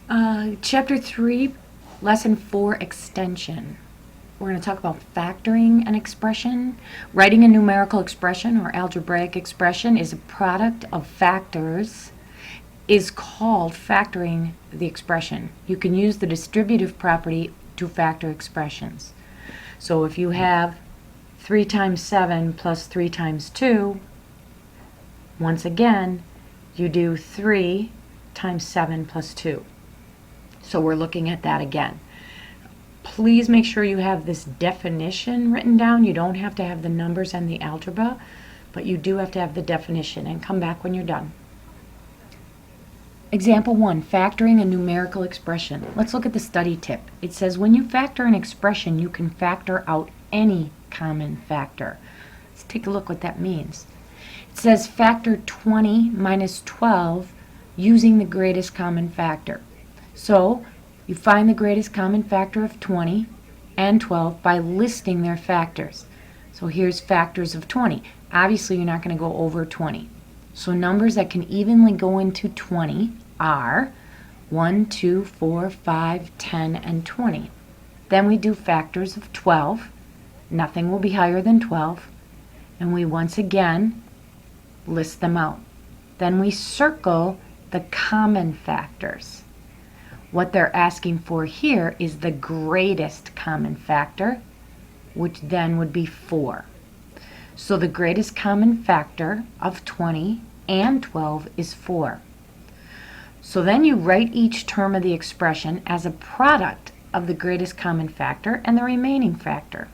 Chapter 3, Lesson 4, Extension. We're going to talk about factoring an expression. Writing a numerical expression or algebraic expression is a product of factors is called factoring the expression. You can use the distributive property to factor expressions. So if you have 3 times 7 plus 3 times 2, once again, you do 3 times 7 plus 2. So we're looking at that again. Please make sure you have this definition written down. You don't have to have the numbers and the algebra, but you do have to have the definition, and come back when you're done. Example 1, factoring a numerical expression. Let's look at the study tip. It says when you factor an expression, you can factor out any common factor. Let's take a look what that means. It says factor 20 minus 12 using the greatest common factor. So you find the greatest common factor of 20 and 12 by listing their factors. So here's factors of 20. Obviously, you're not going to go over 20. So numbers that can evenly go into 20 are 1, 2, 4, 5, 10, and 20. Then we do factors of 12. Nothing will be higher than 12. And we once again list them out. Then we circle the common factors. What they're asking for here is the greatest common factor, which then would be 4. So the greatest common factor of 20 and 12 is 4. So then you write each term of the expression as a product of the greatest common factor and the remaining factor.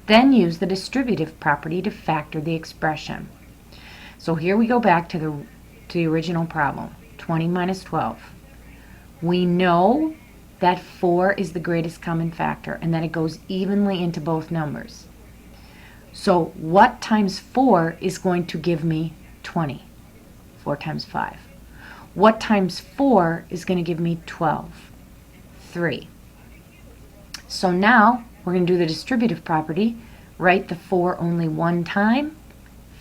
Then use the distributive property to factor the expression. So here we go back to the original problem, 20 minus 12. We know that 4 is the greatest common factor and that it goes evenly into both numbers. So what times 4 is going to give me 20? 4 times 5. What times 4 is going to give me 12? 3. So now we're going to do the distributive property. Write the 4 only one time.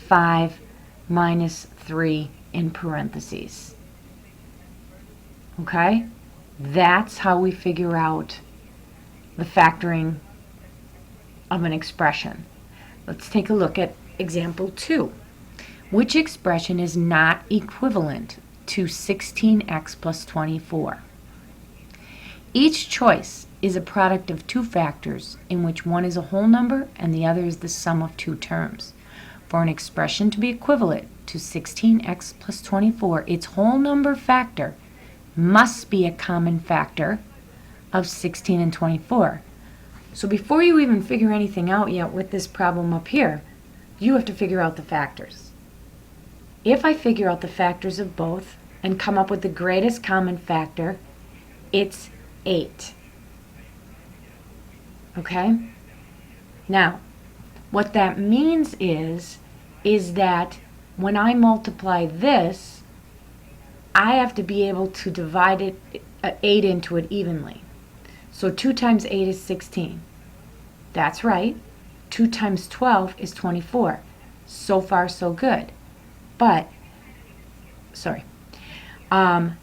5 minus 3 in parentheses. Okay? That's how we figure out the factoring of an expression. Let's take a look at example 2. Which expression is not equivalent to 16x plus 24? Each choice is a product of two factors in which one is a whole number and the other is the sum of two terms. For an expression to be equivalent to 16x plus 24, its whole number factor must be a common factor of 16 and 24. So before you even figure anything out yet with this problem up here, you have to figure out the factors. If I figure out the factors of both and come up with the greatest common factor, it's 8. Okay? Now, what that means is that when I multiply this, I have to be able to divide 8 into it evenly. So 2 times 8 is 16. That's right. 2 times 12 is 24. So far, so good. But, now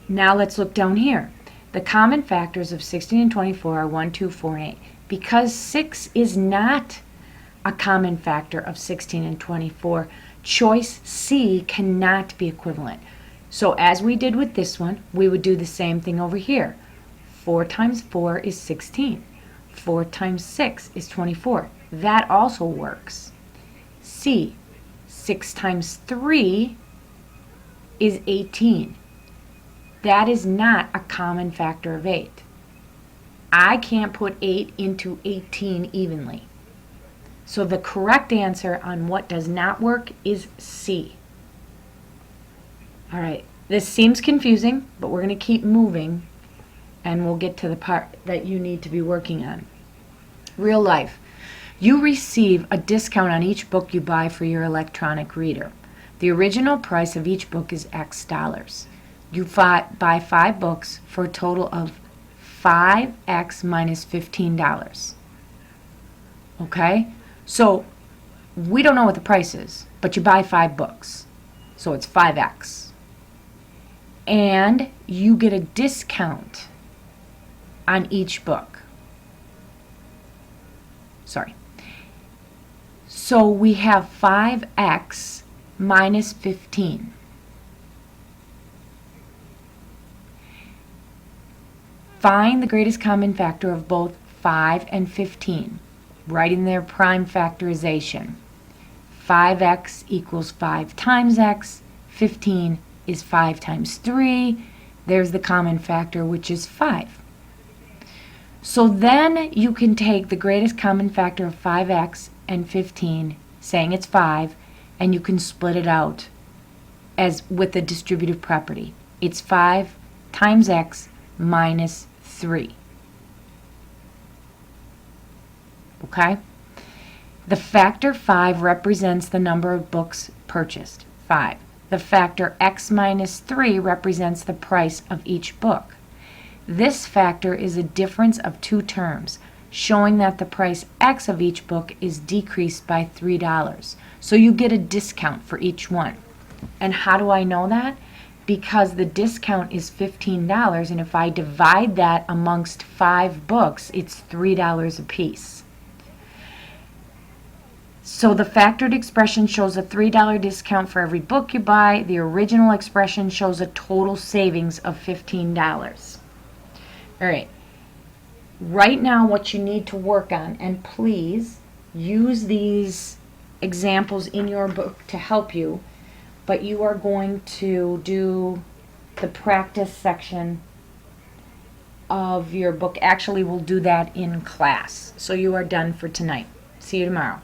let's look down here. The common factors of 16 and 24 are 1, 2, 4, and 8. Because 6 is not a common factor of 16 and 24, choice C cannot be equivalent. So as we did with this one, we would do the same thing over here. 4 times 4 is 16. 4 times 6 is 24. That also works. C, 6 times 3 is 18. That is not a common factor of 8. I can't put 8 into 18 evenly. So the correct answer on what does not work is C. All right, this seems confusing, but we're going to keep moving and we'll get to the part that you need to be working on. Real life. You receive a discount on each book you buy for your electronic reader. The original price of each book is X dollars. You buy 5 books for a total of 5X minus $15. Okay? So we don't know what the price is, but you buy 5 books. So it's 5X. and you get a discount on each book. Sorry. So we have 5x minus 15. Find the greatest common factor of both 5 and 15. Writing their prime factorization. 5x equals 5 times x. 15 is 5 times 3. There's the common factor, which is 5. So then you can take the greatest common factor of 5x and 15, saying it's 5, and you can split it out as with the distributive property. It's 5 times x minus 3. Okay? The factor 5 represents the number of books purchased, 5. The factor x minus 3 represents the price of each book. This factor is a difference of two terms, showing that the price x of each book is decreased by $3. So you get a discount for each one. And how do I know that? Because the discount is $15, and if I divide that amongst 5 books, it's $3 a piece. So the factored expression shows a $3 discount for every book you buy. The original expression shows a total savings of $15. All right. Right now, what you need to work on, and please use these examples in your book to help you, but you are going to do the practice section of your book. Actually, we'll do that in class. So you are done for tonight. See you tomorrow.